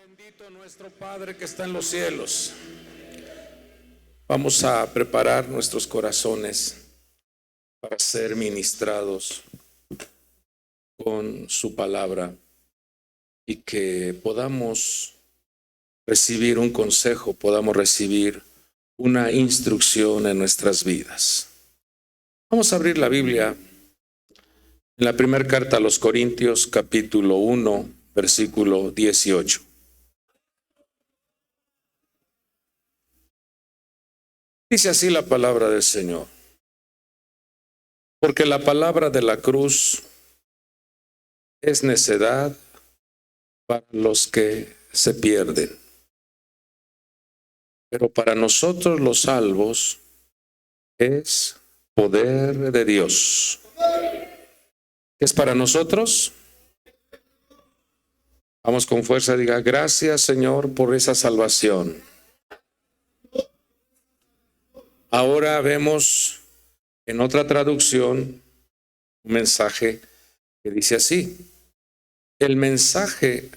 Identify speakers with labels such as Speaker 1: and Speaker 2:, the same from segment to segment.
Speaker 1: Bendito nuestro Padre que está en los cielos. Vamos a preparar nuestros corazones para ser ministrados con su palabra y que podamos recibir un consejo, podamos recibir una instrucción en nuestras vidas. Vamos a abrir la Biblia en la primera carta a los Corintios, capítulo 1, versículo 18. Dice así la palabra del Señor. Porque la palabra de la cruz es necedad para los que se pierden. Pero para nosotros los salvos es poder de Dios. ¿Qué es para nosotros? Vamos con fuerza, diga, gracias Señor por esa salvación. Ahora vemos en otra traducción un mensaje que dice así: el mensaje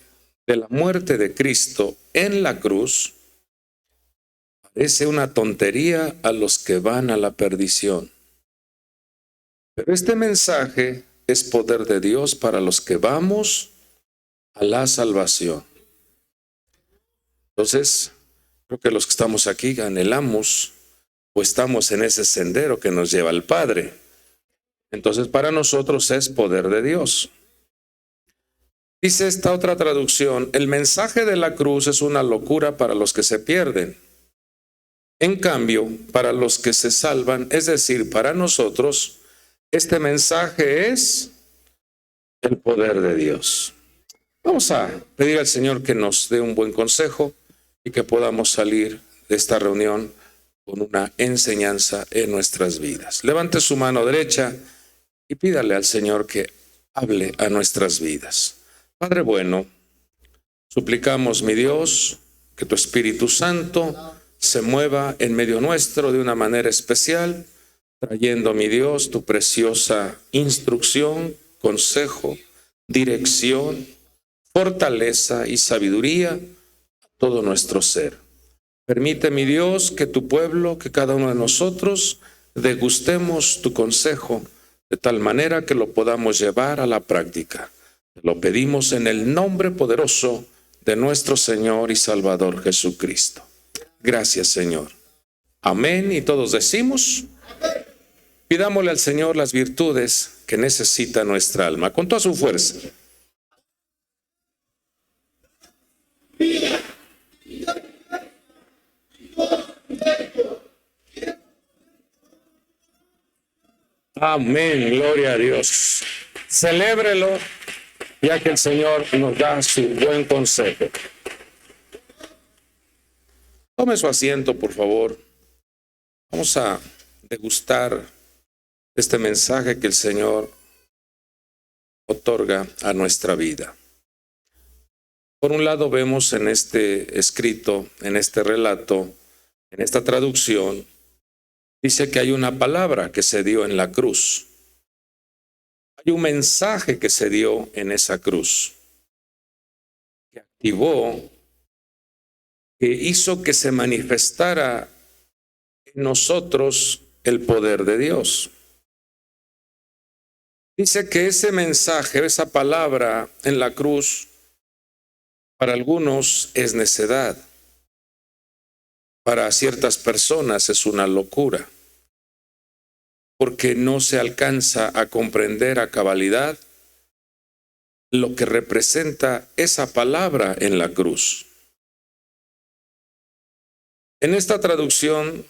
Speaker 1: de la muerte de Cristo en la cruz parece una tontería a los que van a la perdición. Pero este mensaje es poder de Dios para los que vamos a la salvación. Entonces, creo que los que estamos aquí anhelamos o estamos en ese sendero que nos lleva al Padre. Entonces, para nosotros es poder de Dios. Dice esta otra traducción: el mensaje de la cruz es una locura para los que se pierden. En cambio, para los que se salvan, es decir, para nosotros, este mensaje es el poder de Dios. Vamos a pedir al Señor que nos dé un buen consejo y que podamos salir de esta reunión con una enseñanza en nuestras vidas. Levante su mano derecha y pídale al Señor que hable a nuestras vidas. Padre bueno, suplicamos, mi Dios, que tu Espíritu Santo se mueva en medio nuestro de una manera especial, trayendo, mi Dios, tu preciosa instrucción, consejo, dirección, fortaleza y sabiduría a todo nuestro ser. Permite, mi Dios, que tu pueblo, que cada uno de nosotros, degustemos tu consejo de tal manera que lo podamos llevar a la práctica. Lo pedimos en el nombre poderoso de nuestro Señor y Salvador Jesucristo. Gracias, Señor. Amén. Y todos decimos, pidámosle al Señor las virtudes que necesita nuestra alma, con toda su fuerza. Amén, gloria a Dios. Celébrelo, ya que el Señor nos da su buen consejo. Tome su asiento, por favor. Vamos a degustar este mensaje que el Señor otorga a nuestra vida. Por un lado vemos en este escrito, en este relato, en esta traducción, dice que hay una palabra que se dio en la cruz. Hay un mensaje que se dio en esa cruz, que activó, que hizo que se manifestara en nosotros el poder de Dios. Dice que ese mensaje, esa palabra en la cruz, para algunos es necedad. Para ciertas personas es una locura, porque no se alcanza a comprender a cabalidad lo que representa esa palabra en la cruz. En esta traducción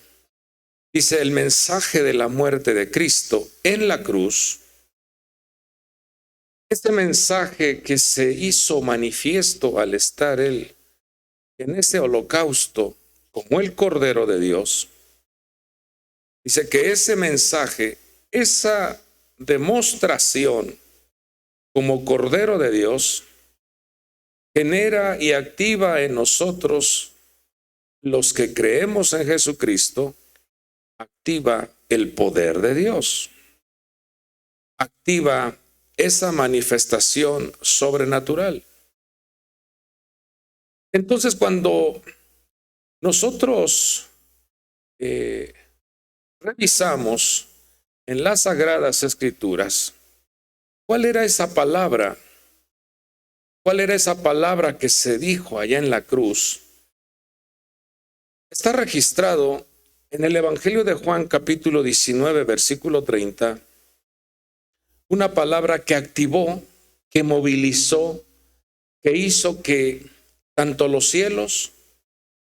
Speaker 1: dice el mensaje de la muerte de Cristo en la cruz. Este mensaje que se hizo manifiesto al estar Él en ese holocausto como el Cordero de Dios, dice que ese mensaje, esa demostración como Cordero de Dios, genera y activa en nosotros, los que creemos en Jesucristo, activa el poder de Dios, activa esa manifestación sobrenatural. Entonces, cuando nosotros revisamos en las Sagradas Escrituras, ¿cuál era esa palabra? ¿Cuál era esa palabra que se dijo allá en la cruz? Está registrado en el Evangelio de Juan, capítulo 19, versículo 30, una palabra que activó, que movilizó, que hizo que tanto los cielos,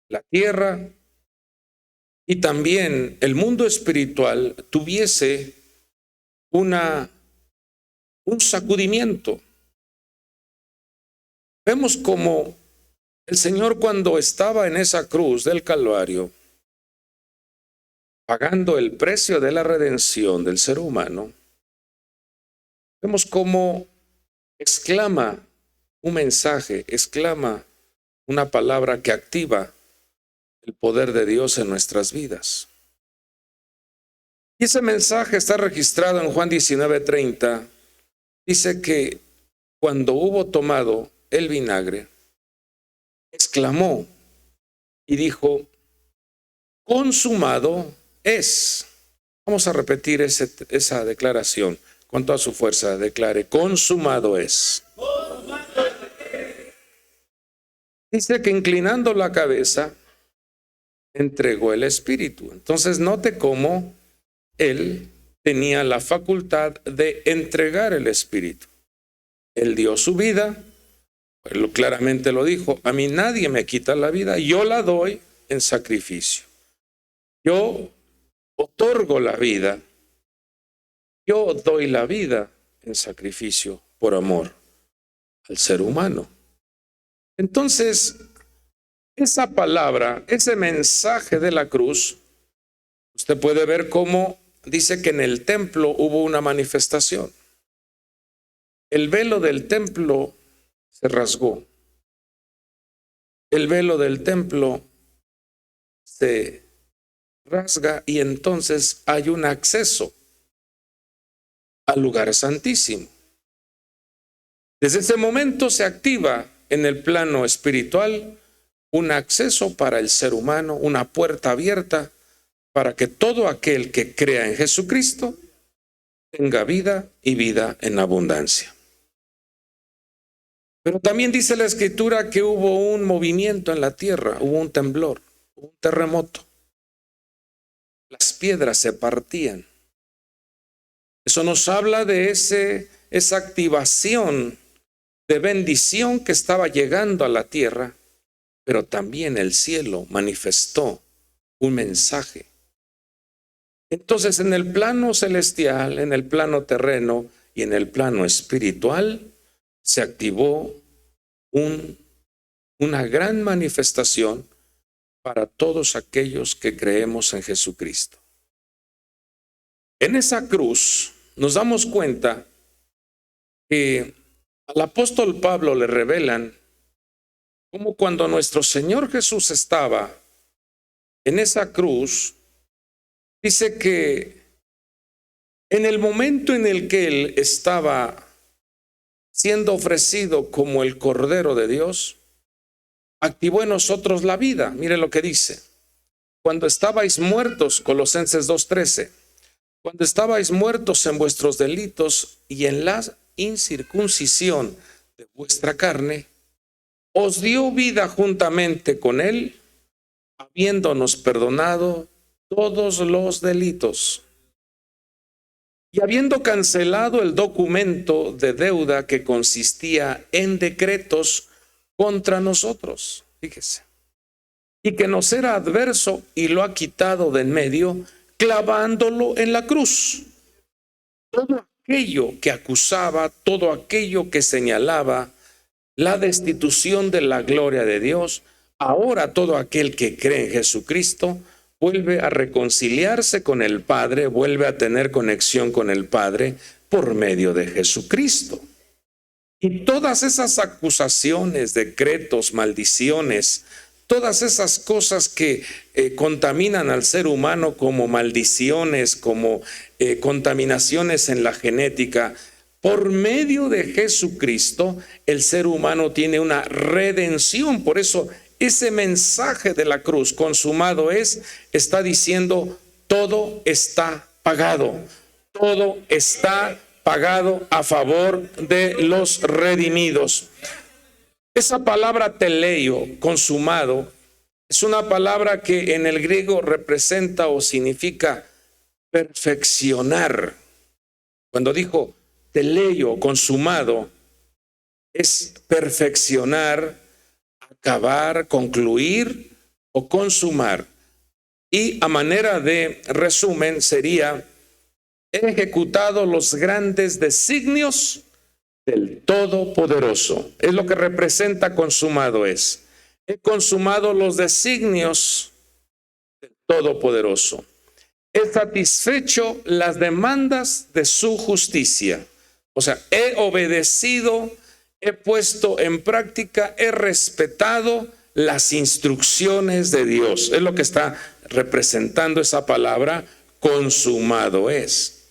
Speaker 1: la tierra y también el mundo espiritual tuviese un sacudimiento. Vemos como el Señor, cuando estaba en esa cruz del Calvario, pagando el precio de la redención del ser humano, vemos cómo exclama un mensaje, exclama una palabra que activa el poder de Dios en nuestras vidas. Y ese mensaje está registrado en Juan 19:30. Dice que cuando hubo tomado el vinagre, exclamó y dijo: consumado es. Vamos a repetir esa declaración con toda su fuerza. Declare: consumado es. Dice que inclinando la cabeza, entregó el Espíritu. Entonces note cómo Él tenía la facultad de entregar el Espíritu. Él dio su vida, Él claramente lo dijo: a mí nadie me quita la vida, yo la doy en sacrificio. Yo otorgo la vida, yo doy la vida en sacrificio por amor al ser humano. Entonces, esa palabra, ese mensaje de la cruz, usted puede ver cómo dice que en el templo hubo una manifestación. El velo del templo se rasgó. El velo del templo se rasga y entonces hay un acceso al lugar santísimo. Desde ese momento se activa en el plano espiritual un acceso para el ser humano, una puerta abierta para que todo aquel que crea en Jesucristo tenga vida y vida en abundancia. Pero también dice la Escritura que hubo un movimiento en la tierra, hubo un temblor, un terremoto. Las piedras se partían. Eso nos habla de esa activación de bendición que estaba llegando a la tierra, pero también el cielo manifestó un mensaje. Entonces, en el plano celestial, en el plano terreno y en el plano espiritual, se activó una gran manifestación para todos aquellos que creemos en Jesucristo. En esa cruz nos damos cuenta que al apóstol Pablo le revelan cómo cuando nuestro Señor Jesús estaba en esa cruz, dice que en el momento en el que Él estaba siendo ofrecido como el Cordero de Dios, activó en nosotros la vida. Mire lo que dice: cuando estabais muertos, Colosenses 2:13, cuando estabais muertos en vuestros delitos y en la incircuncisión de vuestra carne, os dio vida juntamente con Él, habiéndonos perdonado todos los delitos y habiendo cancelado el documento de deuda que consistía en decretos contra nosotros, fíjese, y que nos era adverso, y lo ha quitado de en medio, clavándolo en la cruz. Todo aquello que acusaba, todo aquello que señalaba la destitución de la gloria de Dios, ahora todo aquel que cree en Jesucristo vuelve a reconciliarse con el Padre, vuelve a tener conexión con el Padre por medio de Jesucristo. Y todas esas acusaciones, decretos, maldiciones, todas esas cosas que contaminan al ser humano, como maldiciones, como contaminaciones en la genética, Por medio de Jesucristo, el ser humano tiene una redención. Por eso ese mensaje de la cruz, consumado es, está diciendo, todo está pagado. Todo está pagado a favor de los redimidos. Esa palabra teleio, consumado, es una palabra que en el griego representa o significa perfeccionar. Cuando dijo teleio, consumado, es perfeccionar, acabar, concluir o consumar. Y a manera de resumen sería: he ejecutado los grandes designios del Todopoderoso. Es lo que representa consumado es. He consumado los designios del Todopoderoso. He satisfecho las demandas de su justicia. O sea, he obedecido, he puesto en práctica, he respetado las instrucciones de Dios. Es lo que está representando esa palabra, consumado es.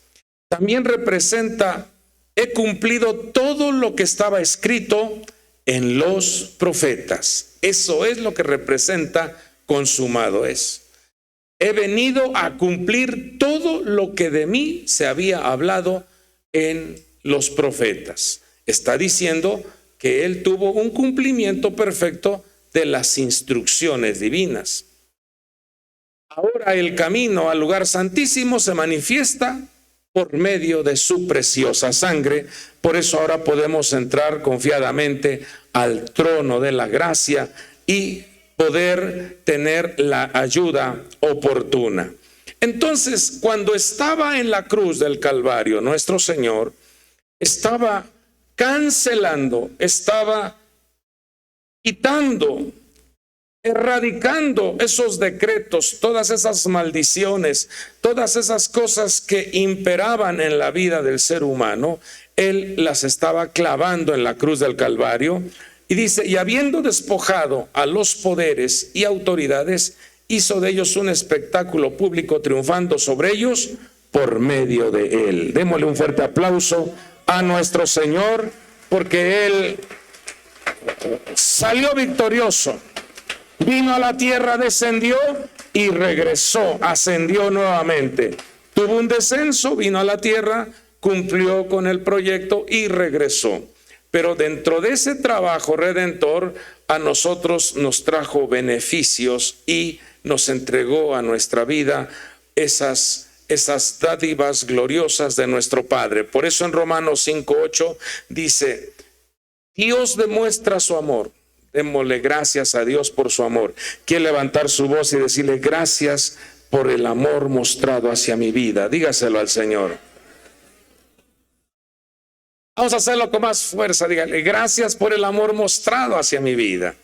Speaker 1: También representa: he cumplido todo lo que estaba escrito en los profetas. Eso es lo que representa consumado es. He venido a cumplir todo lo que de mí se había hablado en los profetas. Está diciendo que él tuvo un cumplimiento perfecto de las instrucciones divinas. Ahora el camino al lugar santísimo se manifiesta por medio de su preciosa sangre. Por eso ahora podemos entrar confiadamente al trono de la gracia y poder tener la ayuda oportuna. Entonces, cuando estaba en la cruz del Calvario, nuestro Señor estaba cancelando, estaba quitando, erradicando esos decretos, todas esas maldiciones, todas esas cosas que imperaban en la vida del ser humano. Él las estaba clavando en la cruz del Calvario. Y dice: y habiendo despojado a los poderes y autoridades, hizo de ellos un espectáculo público, triunfando sobre ellos por medio de él. Démosle un fuerte aplauso a nuestro Señor, porque él salió victorioso, vino a la tierra, descendió y regresó, ascendió nuevamente. Tuvo un descenso, vino a la tierra, cumplió con el proyecto y regresó. Pero dentro de ese trabajo redentor, a nosotros nos trajo beneficios y nos entregó a nuestra vida esas dádivas gloriosas de nuestro Padre. Por eso en Romanos 5:8 dice: Dios demuestra su amor. Démosle gracias a Dios por su amor. Quiere levantar su voz y decirle: gracias por el amor mostrado hacia mi vida. Dígaselo al Señor. Vamos a hacerlo con más fuerza. Dígale: gracias por el amor mostrado hacia mi vida.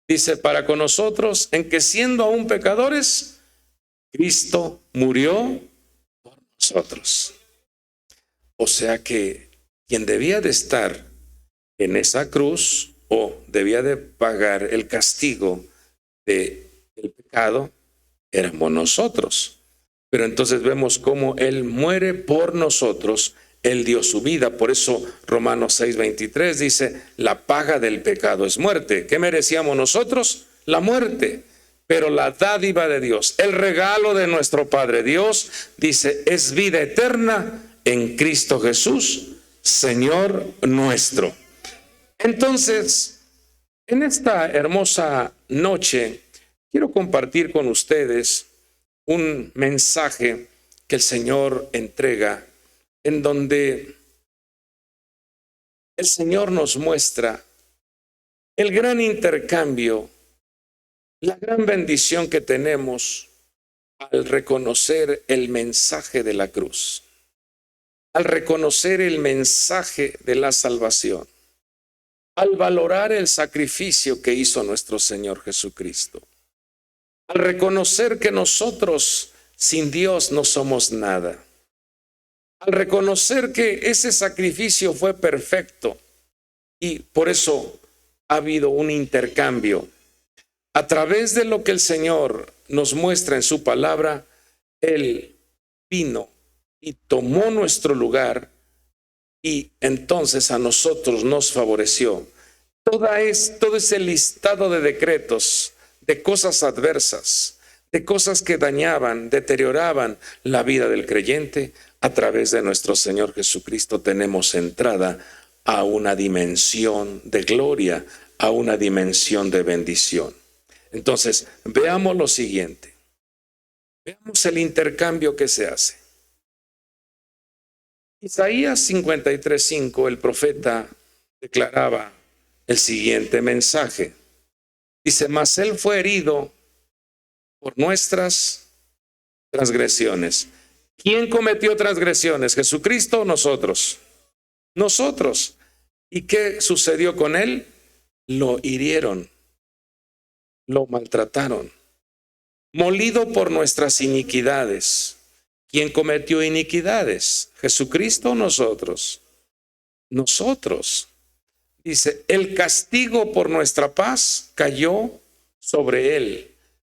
Speaker 1: Dice: para con nosotros, en que siendo aún pecadores, Cristo murió por nosotros. O sea que quien debía de estar en esa cruz o debía de pagar el castigo del pecado éramos nosotros. Pero entonces vemos cómo Él muere por nosotros. Él dio su vida. Por eso Romanos 6:23 dice: la paga del pecado es muerte. ¿Qué merecíamos nosotros? La muerte. Pero la dádiva de Dios, el regalo de nuestro Padre Dios, dice, es vida eterna en Cristo Jesús, Señor nuestro. Entonces, en esta hermosa noche, quiero compartir con ustedes un mensaje que el Señor entrega, en donde el Señor nos muestra el gran intercambio, la gran bendición que tenemos al reconocer el mensaje de la cruz, al reconocer el mensaje de la salvación, al valorar el sacrificio que hizo nuestro Señor Jesucristo, al reconocer que nosotros sin Dios no somos nada, al reconocer que ese sacrificio fue perfecto y por eso ha habido un intercambio. A través de lo que el Señor nos muestra en su palabra, Él vino y tomó nuestro lugar, y entonces a nosotros nos favoreció. Todo ese listado de decretos, de cosas adversas, de cosas que dañaban, deterioraban la vida del creyente, a través de nuestro Señor Jesucristo tenemos entrada a una dimensión de gloria, a una dimensión de bendición. Entonces, veamos lo siguiente. Veamos el intercambio que se hace. Isaías 53:5, el profeta declaraba el siguiente mensaje. Dice, mas él fue herido por nuestras transgresiones. ¿Quién cometió transgresiones? ¿Jesucristo o nosotros? Nosotros. ¿Y qué sucedió con él? Lo hirieron, lo maltrataron, molido por nuestras iniquidades. ¿Quién cometió iniquidades? ¿Jesucristo o nosotros? Nosotros. Dice, el castigo por nuestra paz cayó sobre él,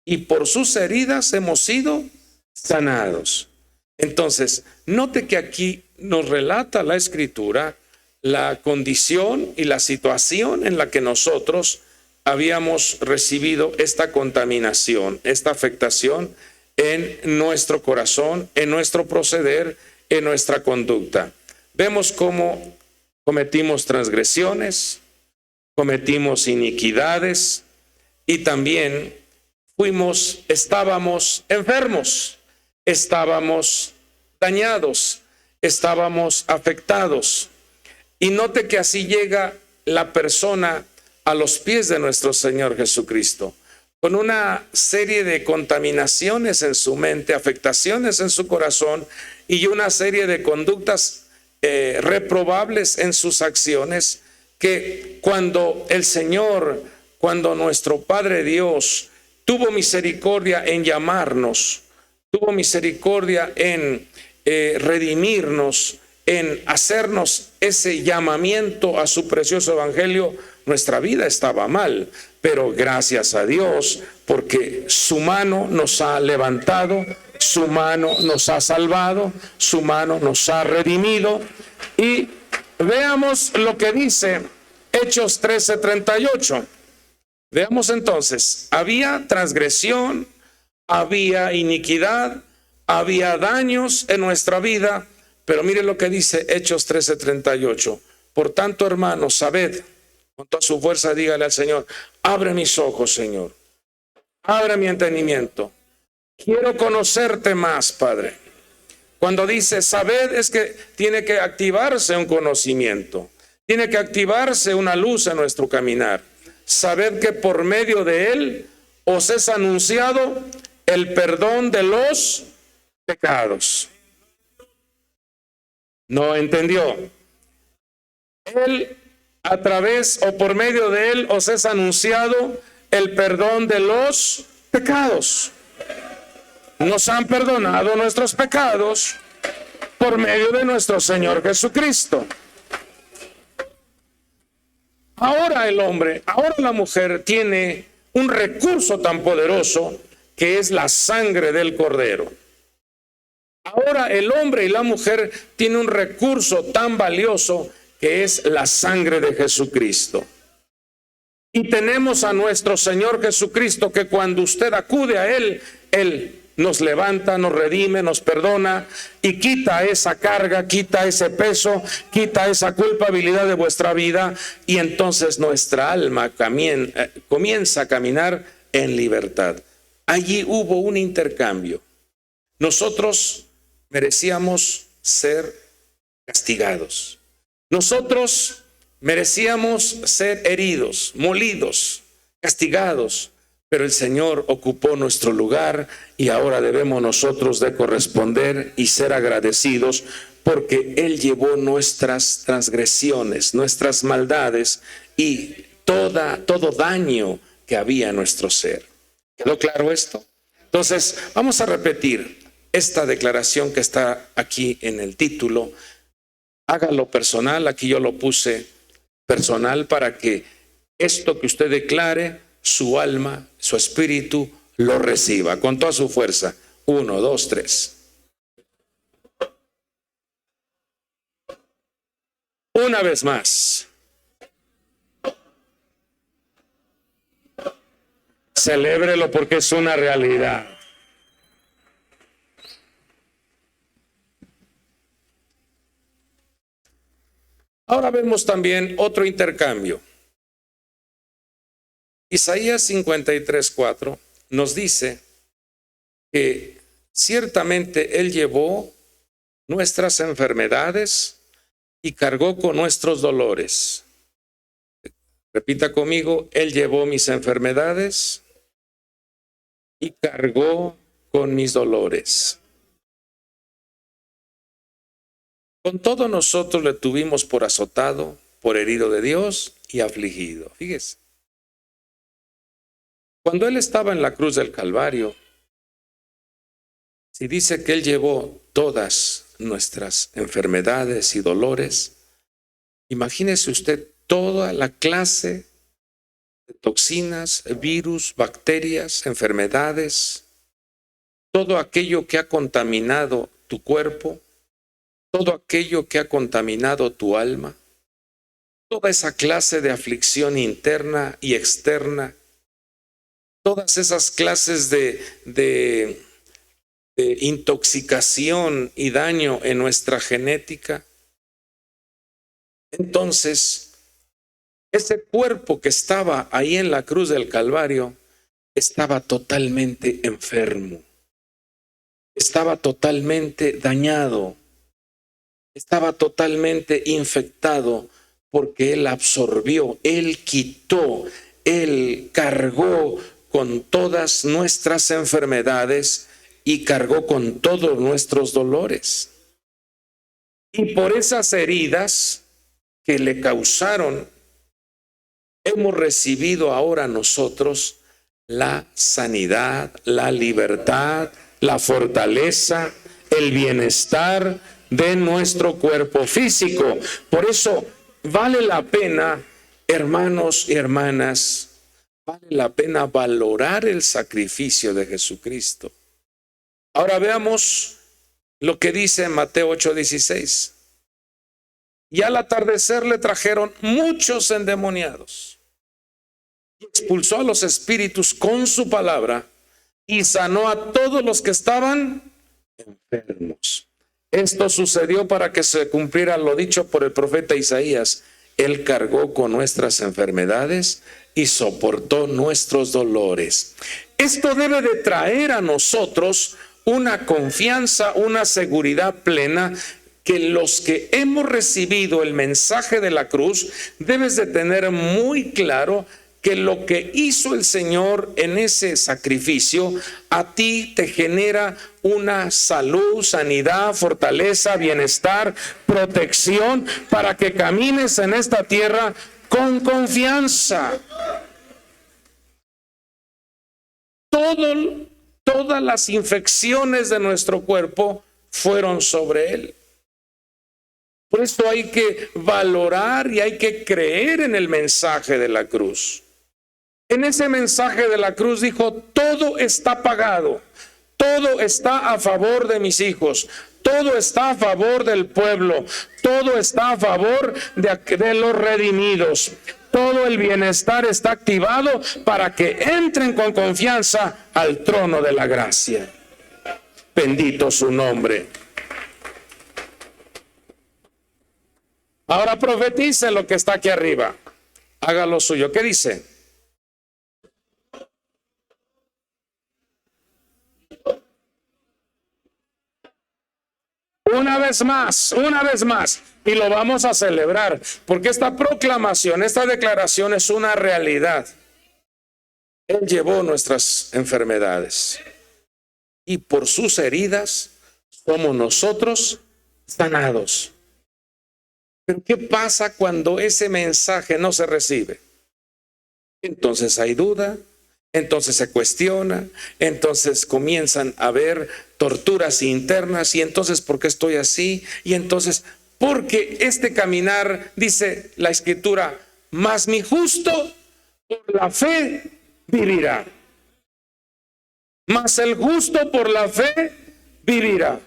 Speaker 1: y por sus heridas hemos sido sanados. Entonces, note que aquí nos relata la Escritura la condición y la situación en la que nosotros habíamos recibido esta contaminación, esta afectación en nuestro corazón, en nuestro proceder, en nuestra conducta. Vemos cómo cometimos transgresiones, cometimos iniquidades y también estábamos enfermos, estábamos dañados, estábamos afectados. Y note que así llega la persona a los pies de nuestro Señor Jesucristo, con una serie de contaminaciones en su mente, afectaciones en su corazón y una serie de conductas reprobables en sus acciones, que cuando nuestro Padre Dios tuvo misericordia en llamarnos, tuvo misericordia en redimirnos, en hacernos ese llamamiento a su precioso evangelio, nuestra vida estaba mal, pero gracias a Dios, porque su mano nos ha levantado, su mano nos ha salvado, su mano nos ha redimido. Y veamos lo que dice Hechos 13:38. Veamos entonces, había transgresión, había iniquidad, había daños en nuestra vida, pero mire lo que dice Hechos 13:38. Por tanto, hermanos, sabed, con toda su fuerza dígale al Señor, abre mis ojos, Señor, abre mi entendimiento. Quiero conocerte más, Padre. Cuando dice sabed, es que tiene que activarse un conocimiento, tiene que activarse una luz en nuestro caminar. Sabed que por medio de él os es anunciado el perdón de los pecados. ¿No entendió? Él, a través o por medio de él, os es anunciado el perdón de los pecados. Nos han perdonado nuestros pecados por medio de nuestro Señor Jesucristo. Ahora el hombre, ahora la mujer tiene un recurso tan poderoso que es la sangre del Cordero. Ahora el hombre y la mujer tienen un recurso tan valioso que es la sangre de Jesucristo. Y tenemos a nuestro Señor Jesucristo que cuando usted acude a Él, Él nos levanta, nos redime, nos perdona y quita esa carga, quita ese peso, quita esa culpabilidad de vuestra vida, y entonces nuestra alma comienza a caminar en libertad. Allí hubo un intercambio. Nosotros merecíamos ser castigados. Nosotros merecíamos ser heridos, molidos, castigados, pero el Señor ocupó nuestro lugar y ahora debemos nosotros de corresponder y ser agradecidos porque Él llevó nuestras transgresiones, nuestras maldades y todo daño que había en nuestro ser. ¿Quedó claro esto? Entonces, vamos a repetir esta declaración que está aquí en el título. Hágalo personal, aquí yo lo puse personal para que esto que usted declare, su alma, su espíritu lo reciba con toda su fuerza. 1, 2, 3. Una vez más. Celébrelo porque es una realidad. Ahora vemos también otro intercambio. Isaías 53:4 nos dice que ciertamente Él llevó nuestras enfermedades y cargó con nuestros dolores. Repita conmigo, Él llevó mis enfermedades y cargó con mis dolores. Con todo nosotros le tuvimos por azotado, por herido de Dios y afligido. Fíjese. Cuando Él estaba en la cruz del Calvario, si dice que Él llevó todas nuestras enfermedades y dolores, imagínese usted toda la clase de toxinas, virus, bacterias, enfermedades, todo aquello que ha contaminado tu cuerpo, todo aquello que ha contaminado tu alma, toda esa clase de aflicción interna y externa, todas esas clases de intoxicación y daño en nuestra genética. Entonces, ese cuerpo que estaba ahí en la cruz del Calvario estaba totalmente enfermo, estaba totalmente dañado, estaba totalmente infectado porque Él absorbió, Él quitó, Él cargó con todas nuestras enfermedades y cargó con todos nuestros dolores. Y por esas heridas que le causaron, hemos recibido ahora nosotros la sanidad, la libertad, la fortaleza, el bienestar de nuestro cuerpo físico. Por eso vale la pena, hermanos y hermanas, vale la pena valorar el sacrificio de Jesucristo. Ahora veamos lo que dice Mateo 8:16. Y al atardecer le trajeron muchos endemoniados. Y expulsó a los espíritus con su palabra y sanó a todos los que estaban enfermos. Esto sucedió para que se cumpliera lo dicho por el profeta Isaías. Él cargó con nuestras enfermedades y soportó nuestros dolores. Esto debe de traer a nosotros una confianza, una seguridad plena, que los que hemos recibido el mensaje de la cruz, debes de tener muy claro que lo que hizo el Señor en ese sacrificio, a ti te genera una salud, sanidad, fortaleza, bienestar, protección, para que camines en esta tierra con confianza. Todas las infecciones de nuestro cuerpo fueron sobre Él. Por eso hay que valorar y hay que creer en el mensaje de la cruz. En ese mensaje de la cruz dijo, todo está pagado, todo está a favor de mis hijos, todo está a favor del pueblo, todo está a favor de los redimidos. Todo el bienestar está activado para que entren con confianza al trono de la gracia. Bendito su nombre. Ahora profetice lo que está aquí arriba. Haga lo suyo. ¿Qué dice? Una vez más, y lo vamos a celebrar, porque esta proclamación, esta declaración es una realidad. Él llevó nuestras enfermedades y por sus heridas somos nosotros sanados. Pero ¿qué pasa cuando ese mensaje no se recibe? Entonces hay duda, entonces se cuestiona, entonces comienzan a haber torturas internas, y entonces ¿por qué estoy así? Y entonces, porque este caminar, dice la Escritura, mas mi justo por la fe vivirá. Mas el justo por la fe vivirá.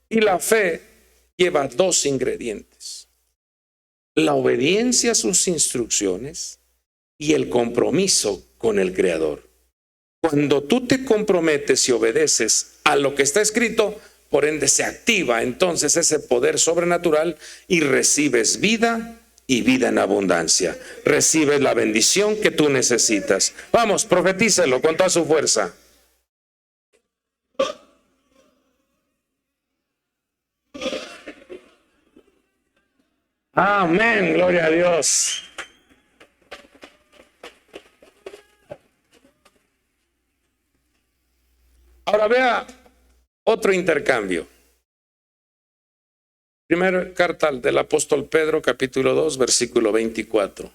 Speaker 1: Y la fe lleva dos ingredientes. la obediencia a sus instrucciones y el compromiso con el Creador. Cuando tú te comprometes y obedeces a lo que está escrito, por ende se activa entonces ese poder sobrenatural y recibes vida y vida en abundancia. Recibes la bendición que tú necesitas. Vamos, profetícelo con toda su fuerza. Amén, gloria a Dios. Ahora vea otro intercambio. Primera carta del apóstol Pedro, capítulo 2, versículo 24.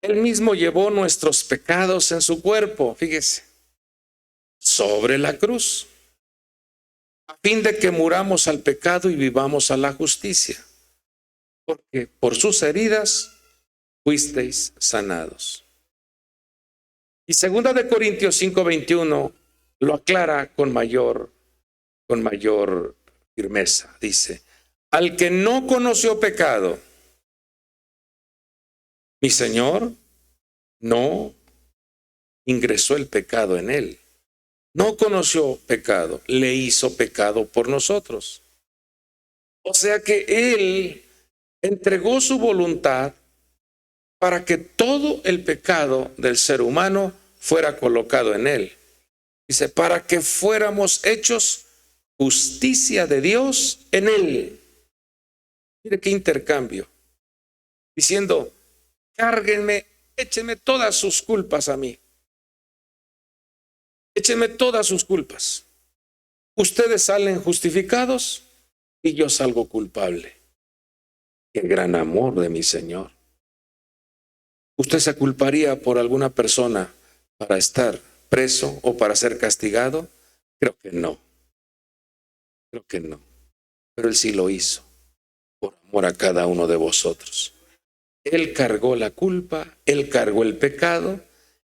Speaker 1: Él mismo llevó nuestros pecados en su cuerpo, fíjese, sobre la cruz, a fin de que muramos al pecado y vivamos a la justicia. Porque por sus heridas fuisteis sanados. Y segunda de Corintios 5:21 lo aclara con mayor firmeza. Dice, al que no conoció pecado, mi Señor no ingresó el pecado en él. No conoció pecado, le hizo pecado por nosotros. O sea que él entregó su voluntad para que todo el pecado del ser humano fuera colocado en él. Dice, para que fuéramos hechos justicia de Dios en él. Mire qué intercambio. Diciendo, cárguenme, échenme todas sus culpas a mí. Échenme todas sus culpas. Ustedes salen justificados y yo salgo culpable. Qué gran amor de mi Señor. ¿Usted se culparía por alguna persona para estar preso o para ser castigado? Creo que no. Creo que no. Pero Él sí lo hizo por amor a cada uno de vosotros. Él cargó la culpa, Él cargó el pecado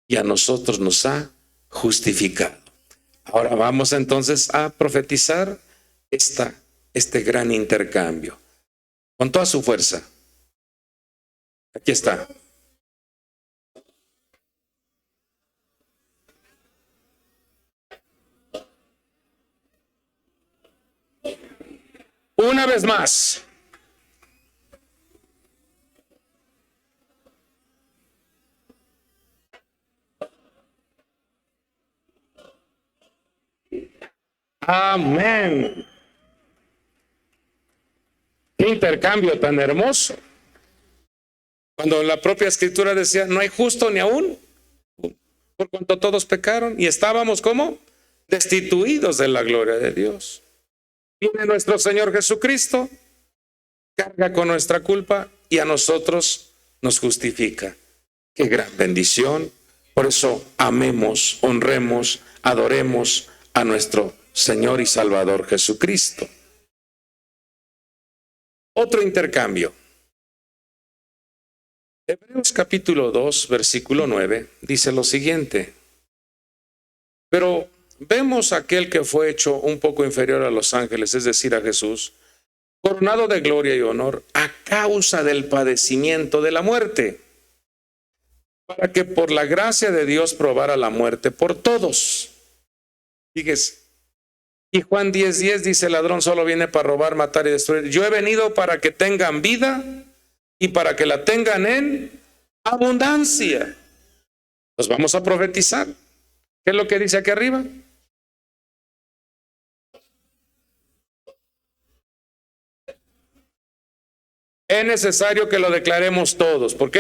Speaker 1: y a nosotros nos ha justificado. Ahora vamos entonces a profetizar este gran intercambio. Con toda su fuerza. Aquí está. Una vez más. Amén. Qué intercambio tan hermoso. Cuando la propia escritura decía, no hay justo ni aún, por cuanto todos pecaron y estábamos como destituidos de la gloria de Dios. Viene nuestro Señor Jesucristo, carga con nuestra culpa y a nosotros nos justifica. Qué gran bendición. Por eso amemos, honremos, adoremos a nuestro Señor y Salvador Jesucristo. Otro intercambio. Hebreos capítulo 2, versículo 9, dice lo siguiente. Pero vemos a aquel que fue hecho un poco inferior a los ángeles, es decir, a Jesús, coronado de gloria y honor a causa del padecimiento de la muerte, para que por la gracia de Dios probara la muerte por todos. Fíjese. Y Juan 10:10 dice, el ladrón solo viene para robar, matar y destruir. Yo he venido para que tengan vida y para que la tengan en abundancia. Pues vamos a profetizar. ¿Qué es lo que dice aquí arriba? Es necesario que lo declaremos todos, porque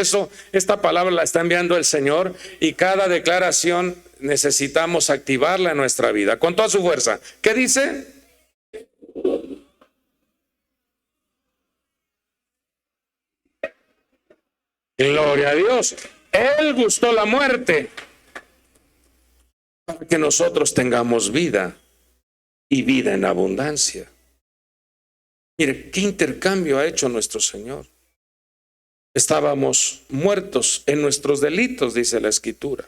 Speaker 1: esta palabra la está enviando el Señor y cada declaración necesitamos activarla en nuestra vida con toda su fuerza. ¿Qué dice? Gloria a Dios. Él gustó la muerte para que nosotros tengamos vida y vida en abundancia. Mire, qué intercambio ha hecho nuestro Señor. Estábamos muertos en nuestros delitos, dice la Escritura.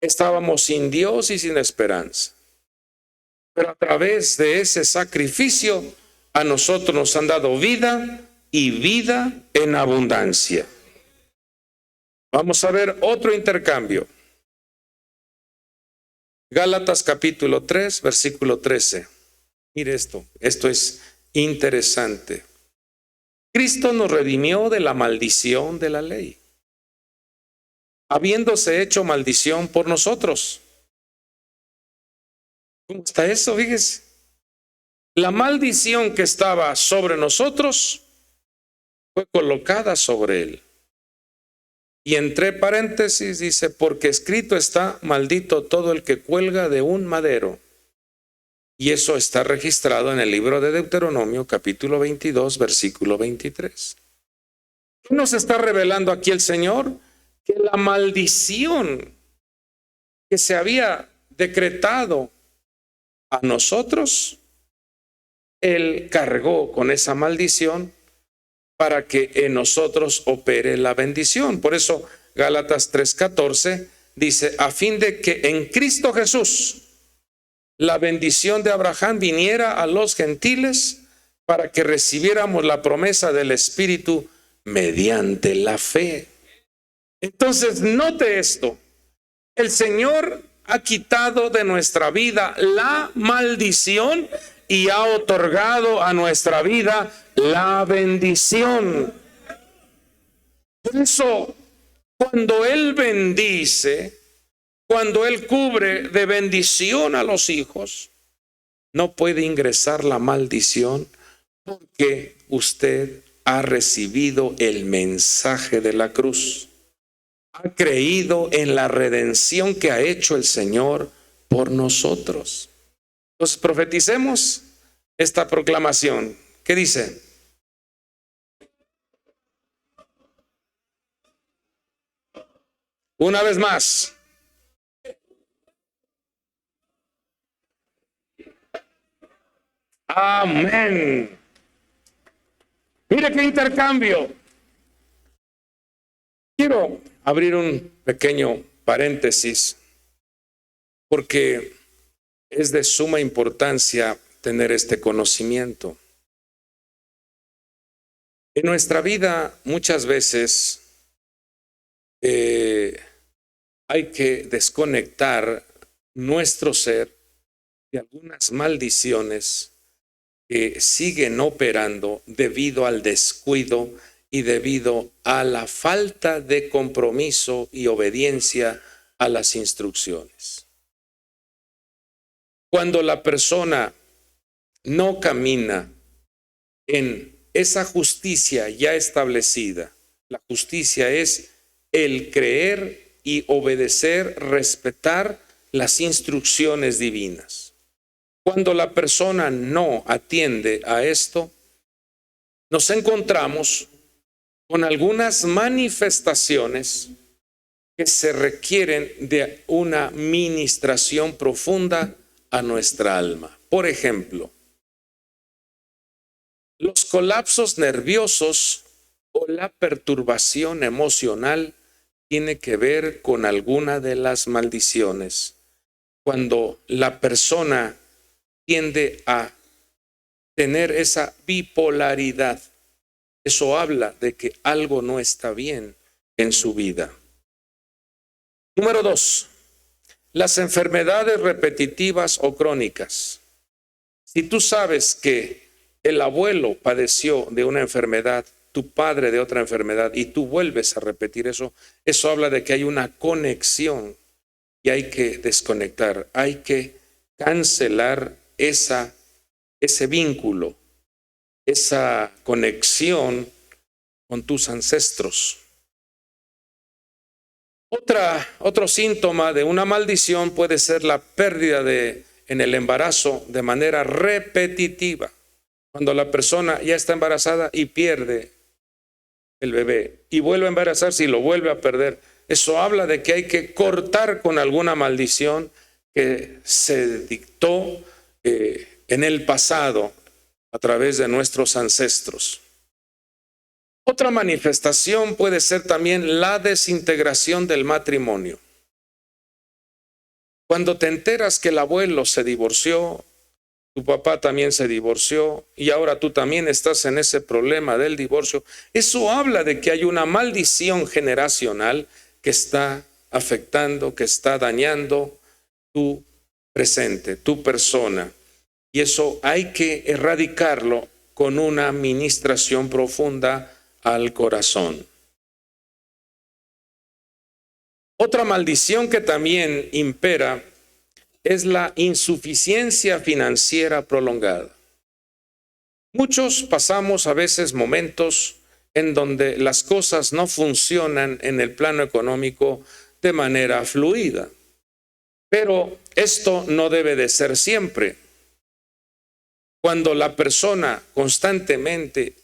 Speaker 1: Estábamos sin Dios y sin esperanza. Pero a través de ese sacrificio, a nosotros nos han dado vida y vida en abundancia. Vamos a ver otro intercambio. Gálatas capítulo 3, versículo 13. Mire esto es interesante. Cristo nos redimió de la maldición de la ley, habiéndose hecho maldición por nosotros. ¿Cómo está eso? Fíjese. La maldición que estaba sobre nosotros fue colocada sobre él. Y entre paréntesis dice, porque escrito está, maldito todo el que cuelga de un madero. Y eso está registrado en el libro de Deuteronomio, capítulo 22, versículo 23. ¿Qué nos está revelando aquí el Señor? Que la maldición que se había decretado a nosotros, Él cargó con esa maldición para que en nosotros opere la bendición. Por eso Gálatas 3:14 dice, a fin de que en Cristo Jesús la bendición de Abraham viniera a los gentiles para que recibiéramos la promesa del Espíritu mediante la fe. Entonces, note esto. El Señor ha quitado de nuestra vida la maldición y ha otorgado a nuestra vida la bendición. Por eso, cuando Él bendice, cuando Él cubre de bendición a los hijos, no puede ingresar la maldición porque usted ha recibido el mensaje de la cruz. Ha creído en la redención que ha hecho el Señor por nosotros. Entonces profeticemos esta proclamación. ¿Qué dice? Una vez más. Amén. Mire qué intercambio. Quiero abrir un pequeño paréntesis porque es de suma importancia tener este conocimiento. En nuestra vida muchas veces hay que desconectar nuestro ser de algunas maldiciones que siguen operando debido al descuido y debido a la falta de compromiso y obediencia a las instrucciones. Cuando la persona no camina en esa justicia ya establecida, la justicia es el creer y obedecer, respetar las instrucciones divinas. Cuando la persona no atiende a esto, nos encontramos con algunas manifestaciones que se requieren de una ministración profunda a nuestra alma. Por ejemplo, los colapsos nerviosos o la perturbación emocional tiene que ver con alguna de las maldiciones. Cuando la persona tiende a tener esa bipolaridad, eso habla de que algo no está bien en su vida. Número 2, las enfermedades repetitivas o crónicas. Si tú sabes que el abuelo padeció de una enfermedad, tu padre de otra enfermedad, y tú vuelves a repetir eso, eso habla de que hay una conexión y hay que desconectar, hay que cancelar ese vínculo, esa conexión con tus ancestros. Otro síntoma de una maldición puede ser la pérdida en el embarazo de manera repetitiva. Cuando la persona ya está embarazada y pierde el bebé y vuelve a embarazarse y lo vuelve a perder, eso habla de que hay que cortar con alguna maldición que se dictó en el pasado a través de nuestros ancestros. Otra manifestación puede ser también la desintegración del matrimonio. Cuando te enteras que el abuelo se divorció tu papá también se divorció y ahora tú también estás en ese problema del divorcio. Eso habla de que hay una maldición generacional que está afectando, que está dañando tu presente, tu persona. Y eso hay que erradicarlo con una ministración profunda al corazón. Otra maldición que también impera es la insuficiencia financiera prolongada. Muchos pasamos a veces momentos en donde las cosas no funcionan en el plano económico de manera fluida. Pero esto no debe de ser siempre. Cuando la persona constantemente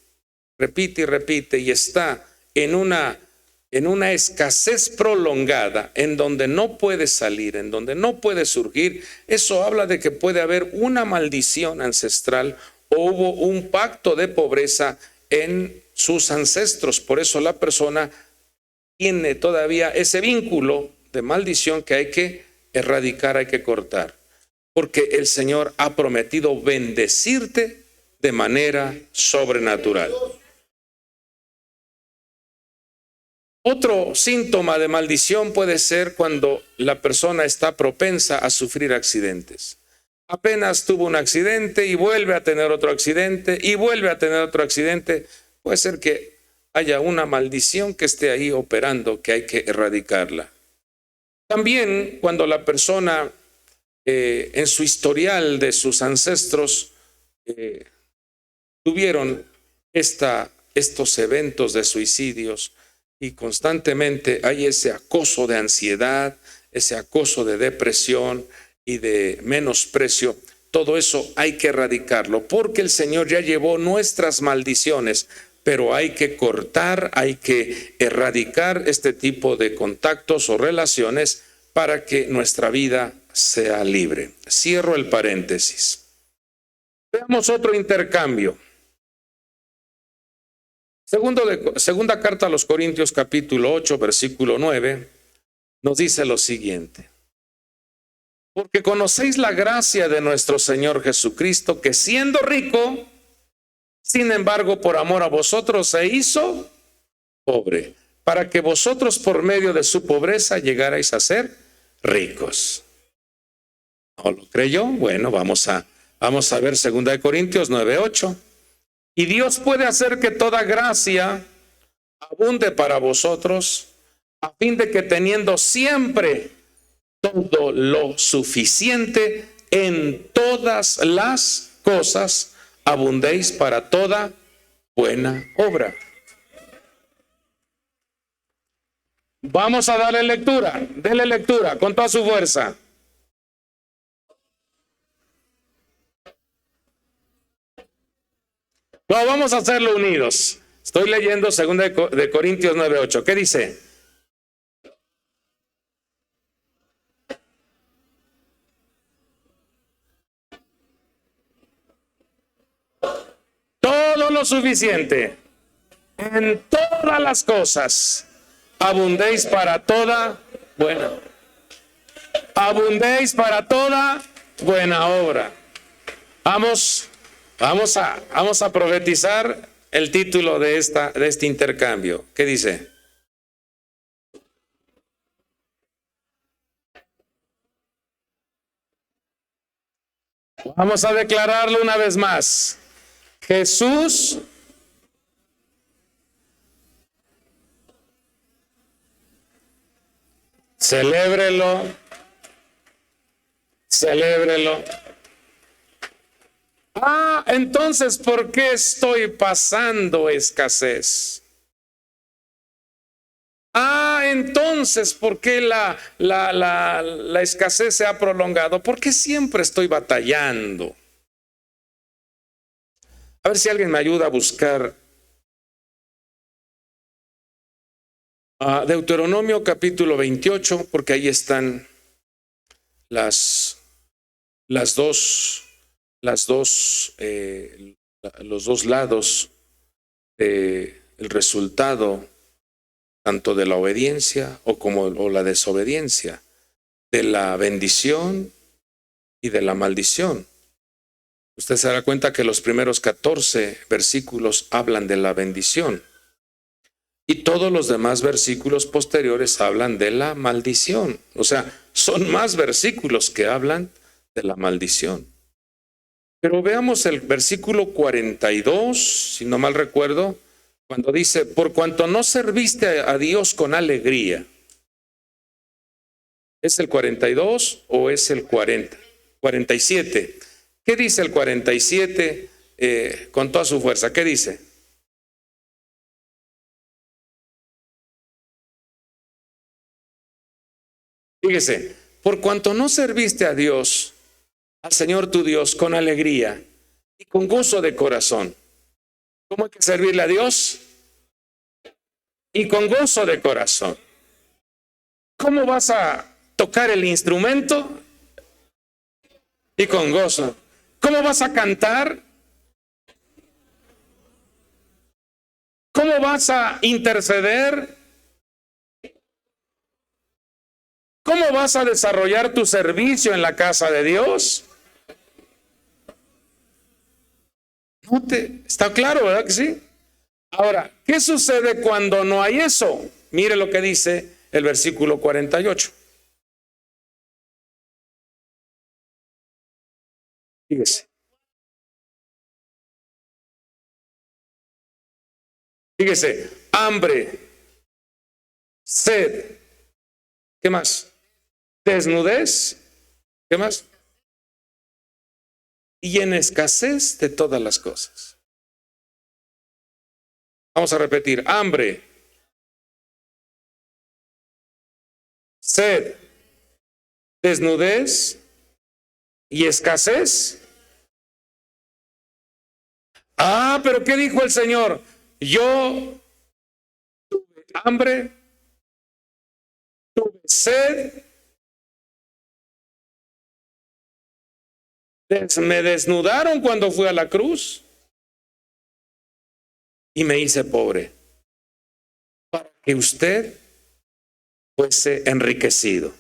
Speaker 1: repite y repite y está en una escasez prolongada, en donde no puede salir, en donde no puede surgir, eso habla de que puede haber una maldición ancestral o hubo un pacto de pobreza en sus ancestros. Por eso la persona tiene todavía ese vínculo de maldición que hay que erradicar, hay que cortar. Porque el Señor ha prometido bendecirte de manera sobrenatural. Otro síntoma de maldición puede ser cuando la persona está propensa a sufrir accidentes. Apenas tuvo un accidente y vuelve a tener otro accidente y vuelve a tener otro accidente. Puede ser que haya una maldición que esté ahí operando, que hay que erradicarla. También cuando la persona en su historial de sus ancestros tuvieron estos eventos de suicidios y constantemente hay ese acoso de ansiedad, ese acoso de depresión y de menosprecio, todo eso hay que erradicarlo porque el Señor ya llevó nuestras maldiciones, pero hay que cortar, hay que erradicar este tipo de contactos o relaciones para que nuestra vida sea libre. Cierro el paréntesis. Veamos otro intercambio. Segunda carta a los Corintios, capítulo 8, versículo 9, nos dice lo siguiente. Porque conocéis la gracia de nuestro Señor Jesucristo, que siendo rico, sin embargo, por amor a vosotros se hizo pobre, para que vosotros por medio de su pobreza llegarais a ser ricos. ¿No lo creyó? Bueno, vamos a ver 2 Corintios 9:8. Y Dios puede hacer que toda gracia abunde para vosotros, a fin de que teniendo siempre todo lo suficiente en todas las cosas, abundéis para toda buena obra. Vamos a darle lectura, dele lectura con toda su fuerza. No, vamos a hacerlo unidos. Estoy leyendo 2 de Corintios 9:8. ¿Qué dice? Todo lo suficiente en todas las cosas, abundéis para toda buena. Abundéis para toda buena obra. Vamos a profetizar el título de este intercambio. ¿Qué dice? Vamos a declararlo una vez más. Jesús celébrelo. Entonces, ¿por qué estoy pasando escasez? Entonces, ¿por qué la escasez se ha prolongado? Porque siempre estoy batallando. A ver si alguien me ayuda a buscar Deuteronomio capítulo 28, porque ahí están los dos lados del resultado, tanto de la obediencia o la desobediencia, de la bendición y de la maldición. Usted se dará cuenta que los primeros 14 versículos hablan de la bendición y todos los demás versículos posteriores hablan de la maldición. O sea, son más versículos que hablan de la maldición. Pero veamos el versículo 42, si no mal recuerdo, cuando dice, por cuanto no serviste a Dios con alegría. ¿Es el 42 o es el 40? 47. ¿Qué dice el 47 con toda su fuerza? ¿Qué dice? Fíjese, por cuanto no serviste a Dios, al Señor tu Dios, con alegría y con gozo de corazón. ¿Cómo hay que servirle a Dios? Y con gozo de corazón. ¿Cómo vas a tocar el instrumento? Y con gozo. ¿Cómo vas a cantar? ¿Cómo vas a interceder? ¿Cómo vas a desarrollar tu servicio en la casa de Dios? Está claro, ¿verdad que sí? Ahora, ¿qué sucede cuando no hay eso? Mire lo que dice el versículo 48. Fíjese. Fíjese, hambre, sed, ¿qué más? Desnudez, ¿qué más? Y en escasez de todas las cosas. Vamos a repetir, hambre, sed, desnudez y escasez. Ah, pero ¿qué dijo el Señor? Yo tuve hambre, tuve sed, me desnudaron cuando fui a la cruz y me hice pobre para que usted fuese enriquecido.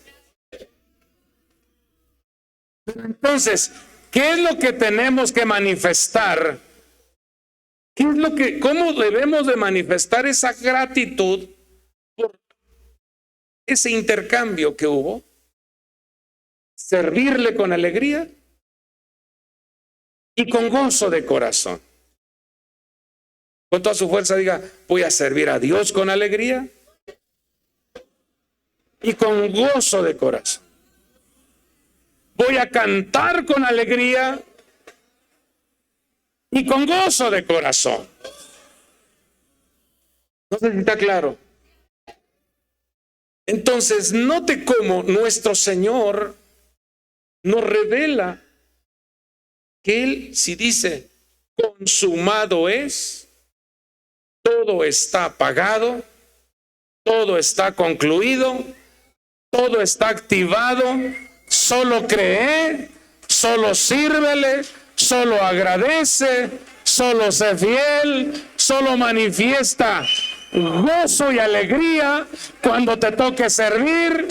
Speaker 1: Entonces, ¿qué es lo que tenemos que manifestar? ¿Cómo debemos de manifestar esa gratitud por ese intercambio que hubo? Servirle con alegría y con gozo de corazón. Con toda su fuerza diga, voy a servir a Dios con alegría y con gozo de corazón. Voy a cantar con alegría y con gozo de corazón. No sé si está claro. Entonces, note cómo nuestro Señor nos revela que Él, si dice, consumado es, todo está pagado, todo está concluido, todo está activado, solo cree, solo sírvele, solo agradece, solo sé fiel, solo manifiesta gozo y alegría cuando te toque servir.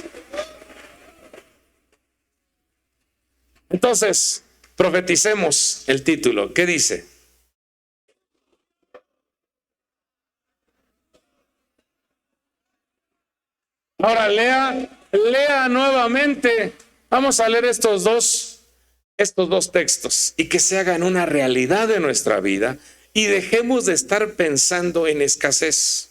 Speaker 1: Entonces, profeticemos el título. ¿Qué dice? Ahora lea nuevamente. Vamos a leer estos dos textos y que se hagan una realidad de nuestra vida y dejemos de estar pensando en escasez.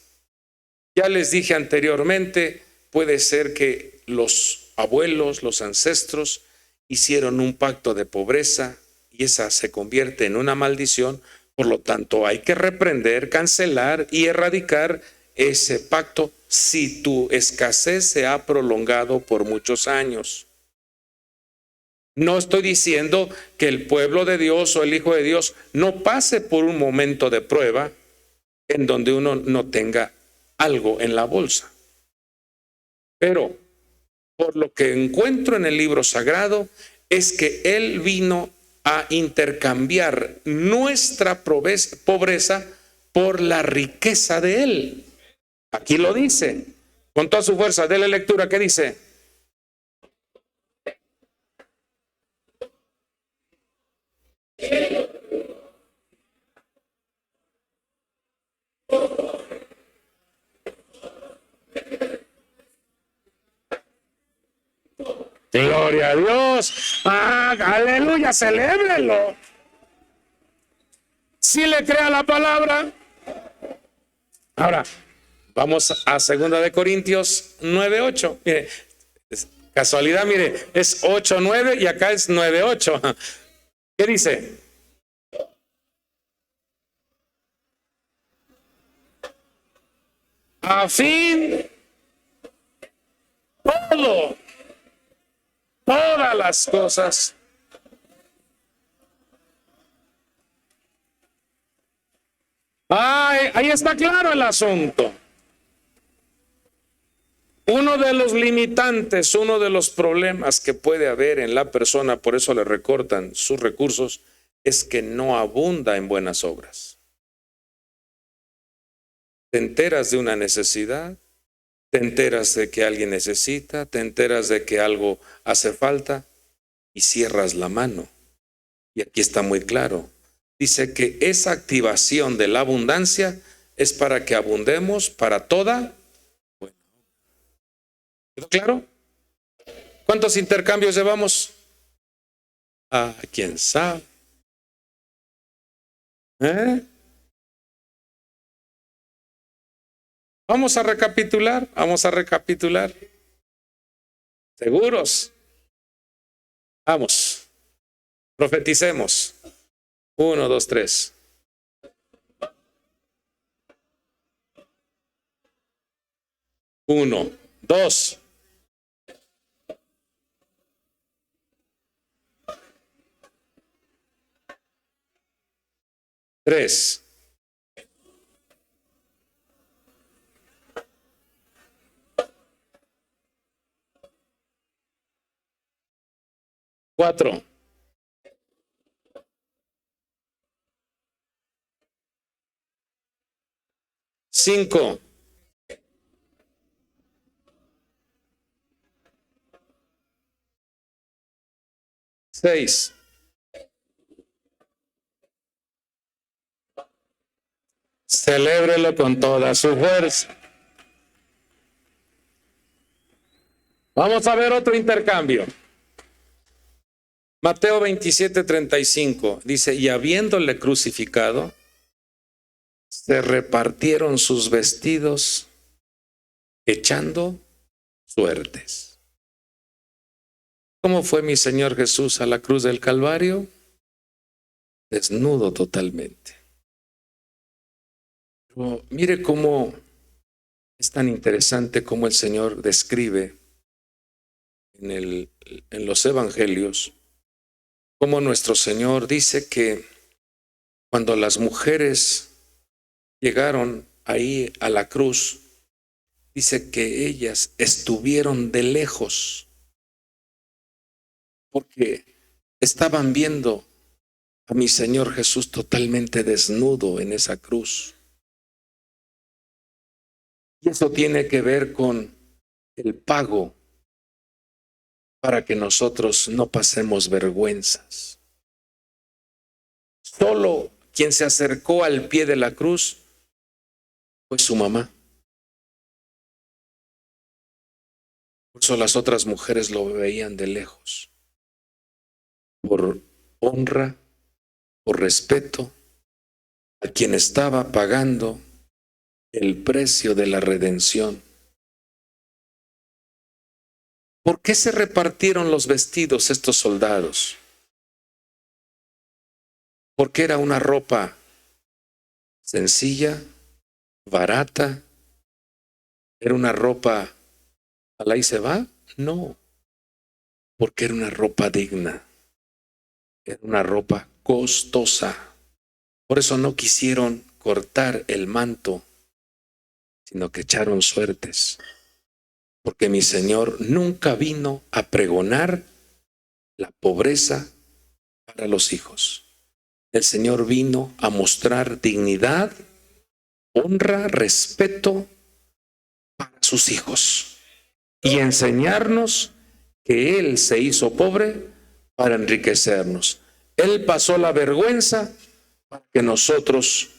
Speaker 1: Ya les dije anteriormente, puede ser que los abuelos, los ancestros hicieron un pacto de pobreza y esa se convierte en una maldición. Por lo tanto, hay que reprender, cancelar y erradicar ese pacto si tu escasez se ha prolongado por muchos años. No estoy diciendo que el pueblo de Dios o el Hijo de Dios no pase por un momento de prueba en donde uno no tenga algo en la bolsa. Pero por lo que encuentro en el libro sagrado es que Él vino a intercambiar nuestra pobreza por la riqueza de Él. Aquí lo dice, con toda su fuerza, déle lectura, ¿qué dice? Gloria a Dios. Aleluya, celébrelo. Si le crea la palabra. Ahora, vamos a 2 Corintios 9:8. Mire, casualidad, mire, es 8:9 y acá es 9:8. ¿Qué dice? A fin, todas las cosas. Ahí está claro el asunto. Uno de los limitantes, uno de los problemas que puede haber en la persona, por eso le recortan sus recursos, es que no abunda en buenas obras. Te enteras de una necesidad, te enteras de que alguien necesita, te enteras de que algo hace falta y cierras la mano. Y aquí está muy claro. Dice que esa activación de la abundancia es para que abundemos para toda. ¿Quedó claro? ¿Cuántos intercambios llevamos? ¿Quién sabe? Vamos a recapitular. ¿Seguros? Vamos. Profeticemos. 1, 2, 3. Uno, dos. Tres. Cuatro. Cinco. Seis. Celébrelo con toda su fuerza. Vamos a ver otro intercambio. Mateo 27:35 dice, y habiéndole crucificado, se repartieron sus vestidos echando suertes. ¿Cómo fue mi Señor Jesús a la cruz del Calvario? Desnudo totalmente. Pero mire cómo es tan interesante cómo el Señor describe en los evangelios, cómo nuestro Señor dice que cuando las mujeres llegaron ahí a la cruz, dice que ellas estuvieron de lejos porque estaban viendo a mi Señor Jesús totalmente desnudo en esa cruz. Y eso tiene que ver con el pago para que nosotros no pasemos vergüenzas. Solo quien se acercó al pie de la cruz fue su mamá. Por eso las otras mujeres lo veían de lejos. Por honra, por respeto a quien estaba pagando el precio de la redención. ¿Por qué se repartieron los vestidos estos soldados? Porque era una ropa sencilla, barata. ¿Era una ropa al ahí se va? No, porque era una ropa digna. Era una ropa costosa. Por eso no quisieron cortar el manto, sino que echaron suertes. Porque mi Señor nunca vino a pregonar la pobreza para los hijos. El Señor vino a mostrar dignidad, honra, respeto para sus hijos y enseñarnos que Él se hizo pobre para enriquecernos. Él pasó la vergüenza para que nosotros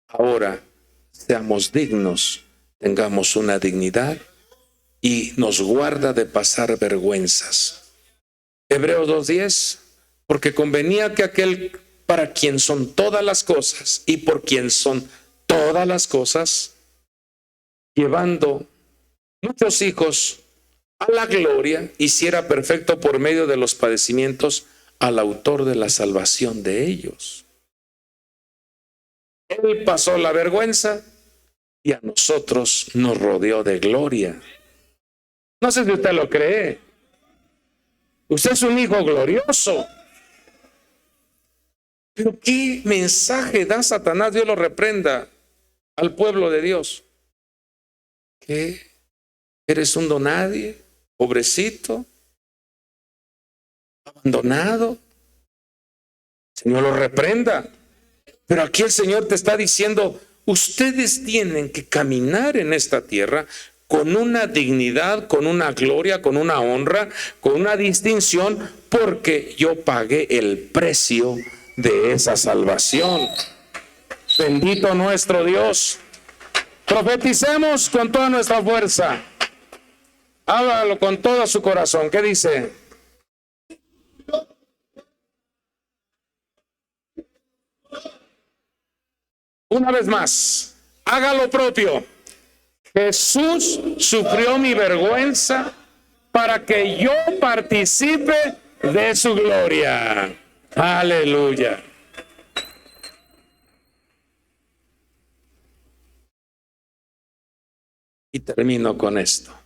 Speaker 1: ahora seamos dignos, tengamos una dignidad y nos guarda de pasar vergüenzas. Hebreos 2:10, porque convenía que aquel para quien son todas las cosas y por quien son todas las cosas, llevando muchos hijos a la gloria, hiciera perfecto por medio de los padecimientos al autor de la salvación de ellos. Él pasó la vergüenza y a nosotros nos rodeó de gloria. No sé si usted lo cree. Usted es un hijo glorioso. Pero ¿qué mensaje da Satanás? Dios lo reprenda al pueblo de Dios. ¿Qué? ¿Eres un donadie? Pobrecito, abandonado. El Señor lo reprenda. Pero aquí el Señor te está diciendo, ustedes tienen que caminar en esta tierra con una dignidad, con una gloria, con una honra, con una distinción, porque yo pagué el precio de esa salvación. Bendito nuestro Dios. Profeticemos con toda nuestra fuerza. Hágalo con todo su corazón. ¿Qué dice? Una vez más, haga lo propio. Jesús sufrió mi vergüenza para que yo participe de su gloria. Aleluya. Y termino con esto.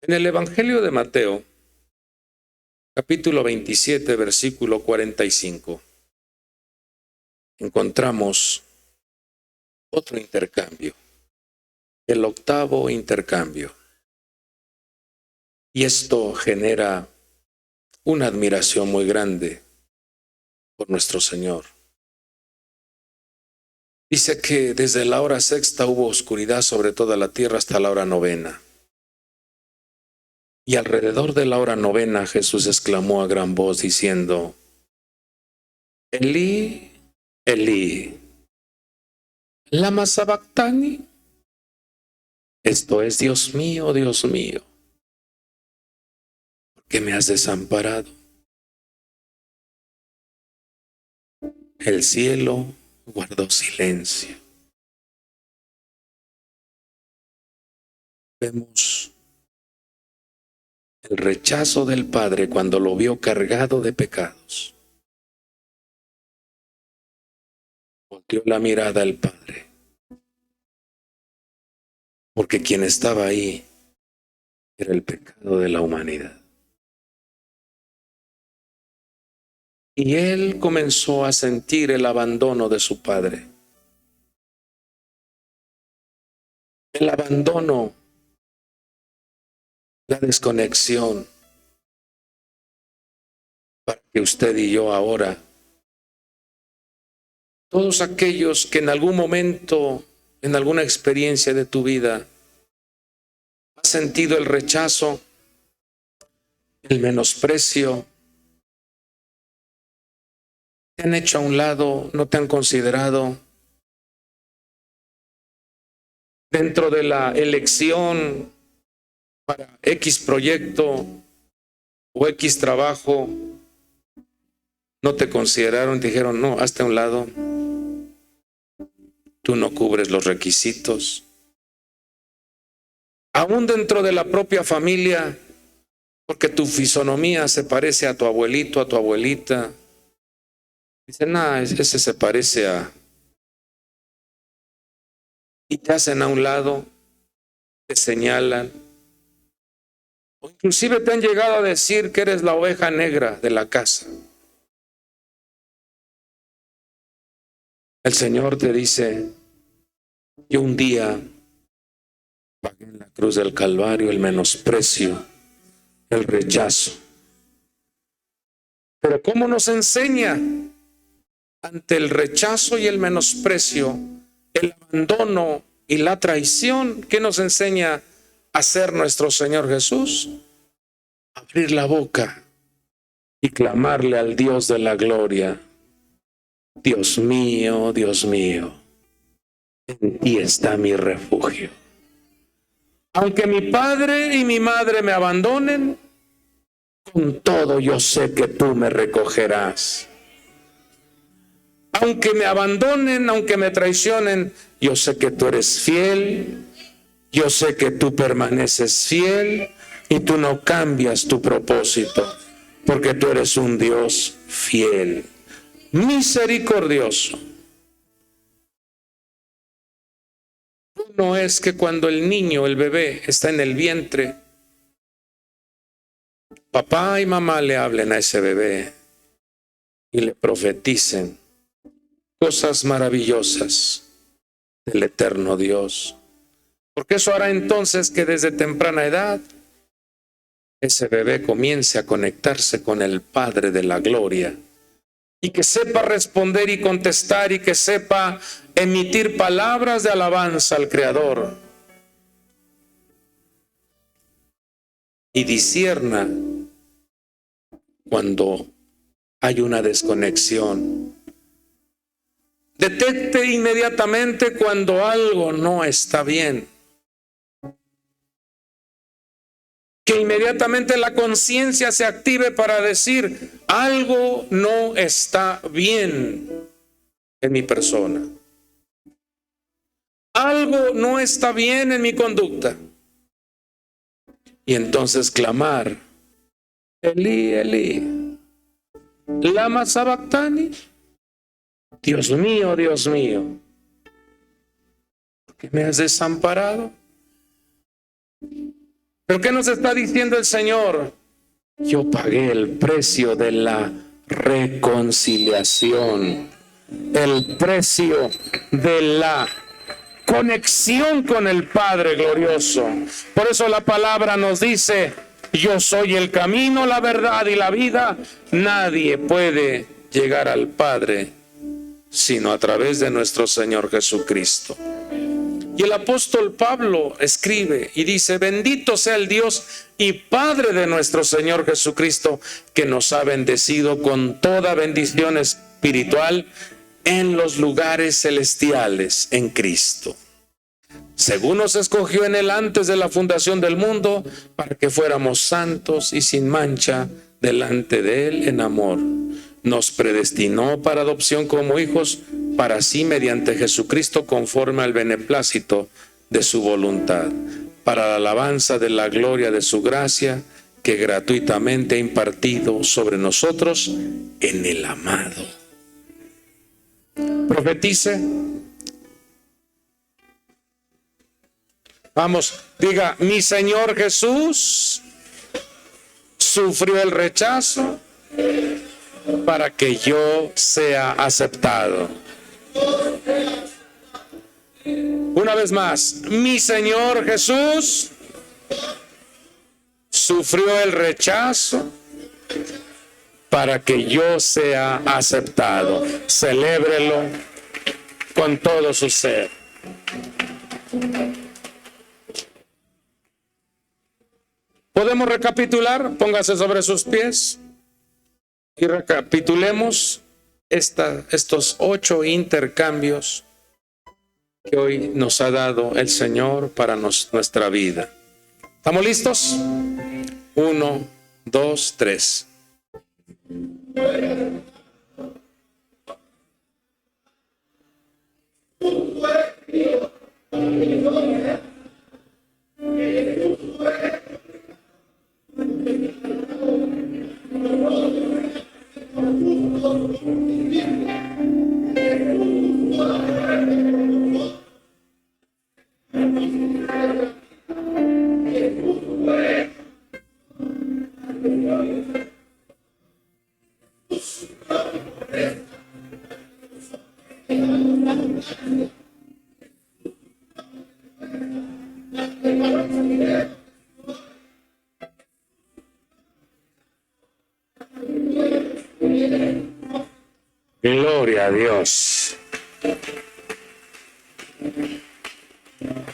Speaker 1: En el Evangelio de Mateo, capítulo 27, versículo 45, encontramos otro intercambio, el octavo intercambio. Y esto genera una admiración muy grande por nuestro Señor. Dice que desde la hora sexta hubo oscuridad sobre toda la tierra hasta la hora novena. Y alrededor de la hora novena Jesús exclamó a gran voz diciendo, Elí, Elí, lama sabactani. Esto es, Dios mío, ¿por qué me has desamparado? El cielo guardó silencio. Vemos el rechazo del Padre cuando lo vio cargado de pecados. Volteó la mirada al Padre, porque quien estaba ahí era el pecado de la humanidad. Y él comenzó a sentir el abandono de su Padre. El abandono, la desconexión, para que usted y yo ahora, todos aquellos que en algún momento, en alguna experiencia de tu vida, has sentido el rechazo, el menosprecio, te han hecho a un lado, no te han considerado. Dentro de la elección para X proyecto o X trabajo, no te consideraron, dijeron, no, hazte a un lado. Tú no cubres los requisitos. Aún dentro de la propia familia, porque tu fisonomía se parece a tu abuelito, a tu abuelita. Dicen, nada, ese se parece a... Y te hacen a un lado, te señalan. O inclusive te han llegado a decir que eres la oveja negra de la casa. El Señor te dice, yo un día pagué en la cruz del Calvario el menosprecio, el rechazo. Pero ¿cómo nos enseña ante el rechazo y el menosprecio, el abandono y la traición? ¿Qué nos enseña a hacer nuestro Señor Jesús? Abrir la boca y clamarle al Dios de la gloria, Dios mío, en ti está mi refugio. Aunque mi padre y mi madre me abandonen, con todo yo sé que tú me recogerás. Aunque me abandonen, aunque me traicionen, yo sé que tú eres fiel, yo sé que tú permaneces fiel y tú no cambias tu propósito, porque tú eres un Dios fiel, misericordioso. No es que cuando el niño, el bebé, está en el vientre, papá y mamá le hablen a ese bebé y le profeticen cosas maravillosas del eterno Dios. Porque eso hará entonces que desde temprana edad ese bebé comience a conectarse con el Padre de la Gloria y que sepa responder y contestar y que sepa emitir palabras de alabanza al Creador y discierna cuando hay una desconexión. Detecte inmediatamente cuando algo no está bien. Que inmediatamente la conciencia se active para decir, algo no está bien en mi persona. Algo no está bien en mi conducta. Y entonces clamar, Elí, Elí, lama sabactani. Dios mío, ¿por qué me has desamparado? ¿Pero qué nos está diciendo el Señor? Yo pagué el precio de la reconciliación, el precio de la conexión con el Padre glorioso. Por eso la palabra nos dice, yo soy el camino, la verdad y la vida. Nadie puede llegar al Padre sino a través de nuestro Señor Jesucristo. Y el apóstol Pablo escribe y dice, bendito sea el Dios y Padre de nuestro Señor Jesucristo, que nos ha bendecido con toda bendición espiritual en los lugares celestiales en Cristo. Según nos escogió en él antes de la fundación del mundo, para que fuéramos santos y sin mancha delante de él en amor. Nos predestinó para adopción como hijos para sí mediante Jesucristo conforme al beneplácito de su voluntad, para la alabanza de la gloria de su gracia que gratuitamente ha impartido sobre nosotros en el amado. Profetice. Vamos, diga, mi Señor Jesús sufrió el rechazo para que yo sea aceptado. Una vez más, mi Señor Jesús sufrió el rechazo para que yo sea aceptado. Celébrelo con todo su ser. ¿Podemos recapitular? Póngase sobre sus pies y recapitulemos estos 8 intercambios que hoy nos ha dado el Señor para nuestra vida. ¿Estamos listos? 1, 2, 3. Gloria a Dios.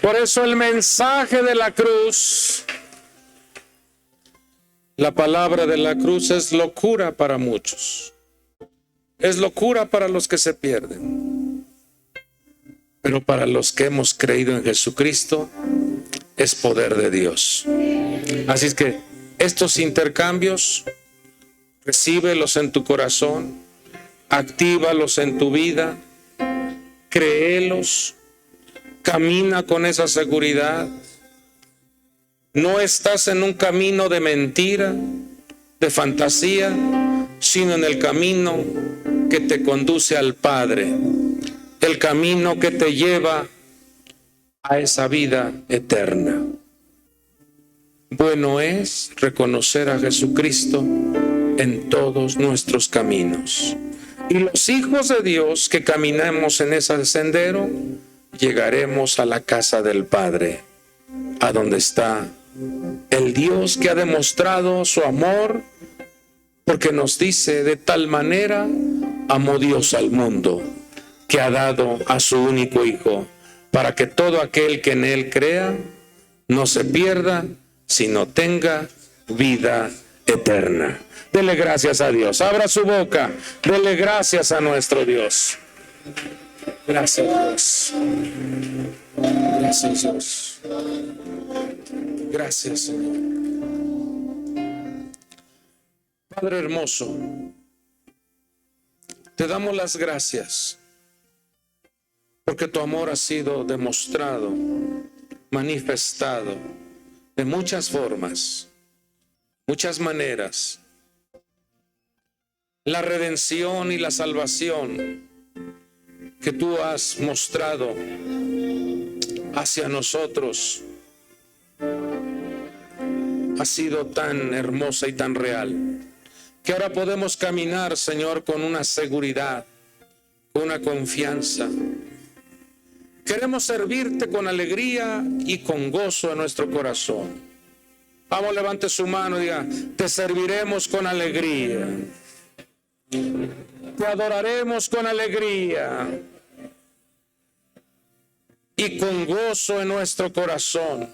Speaker 1: Por eso el mensaje de la cruz, la palabra de la cruz es locura para muchos. Es locura para los que se pierden. Pero para los que hemos creído en Jesucristo, es poder de Dios. Así es que estos intercambios, recíbelos en tu corazón, actívalos en tu vida, créelos, camina con esa seguridad. No estás en un camino de mentira, de fantasía, sino en el camino que te conduce al Padre, el camino que te lleva a esa vida eterna. Bueno es reconocer a Jesucristo en todos nuestros caminos. Y los hijos de Dios que caminamos en ese sendero, llegaremos a la casa del Padre, a donde está el Dios que ha demostrado su amor, porque nos dice: de tal manera amó Dios al mundo, que ha dado a su único Hijo, para que todo aquel que en Él crea no se pierda, sino tenga vida eterna. Dele gracias a Dios. Abra su boca. Dele gracias a nuestro Dios. Gracias, Dios. Gracias, Dios. Gracias, Señor. Padre hermoso, te damos las gracias porque tu amor ha sido demostrado, manifestado de muchas formas, muchas maneras. La redención y la salvación que tú has mostrado hacia nosotros ha sido tan hermosa y tan real, que ahora podemos caminar, Señor, con una seguridad, con una confianza. Queremos servirte con alegría y con gozo en nuestro corazón. Vamos, levante su mano y diga: te serviremos con alegría. Te adoraremos con alegría y con gozo en nuestro corazón.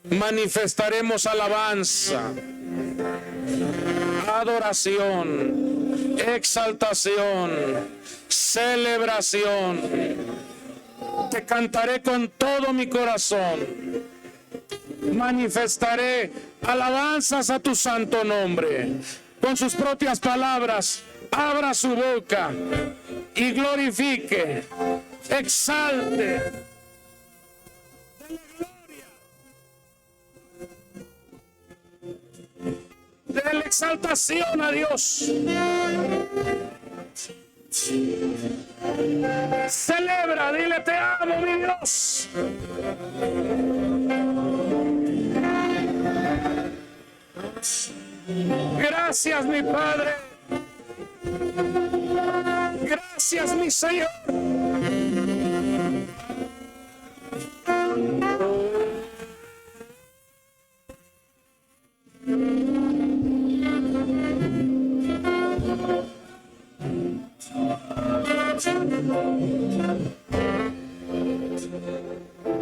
Speaker 1: Manifestaremos alabanza, adoración, exaltación, celebración. Te cantaré con todo mi corazón. Manifestaré alabanzas a tu santo nombre. Con sus propias palabras, abra su boca y glorifique, exalte. Dele exaltación a Dios. Celebra, dile: te amo, mi Dios. Gracias, mi Padre. Gracias, mi Señor.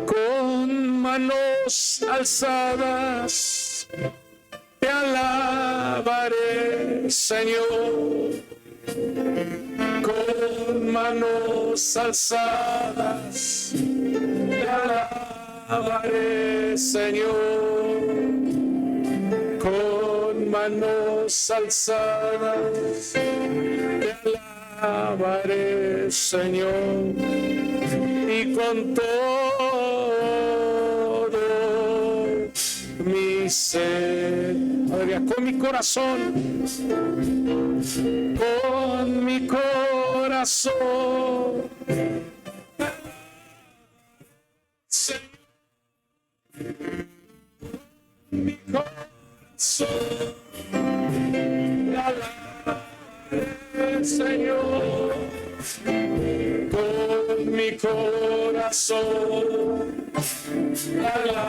Speaker 1: Con manos alzadas te alabaré, Señor. Con manos alzadas te alabaré, Señor. Con manos alzadas te alabaré, Señor. Y con todo mi ser, con mi corazón, con mi corazón, mi corazón, alabaré, Señor. Con mi corazón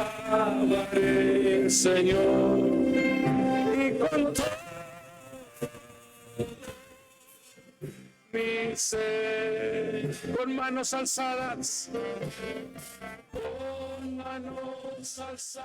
Speaker 1: alabaré, Señor, y con todo mi ser. Con manos alzadas, con manos alzadas.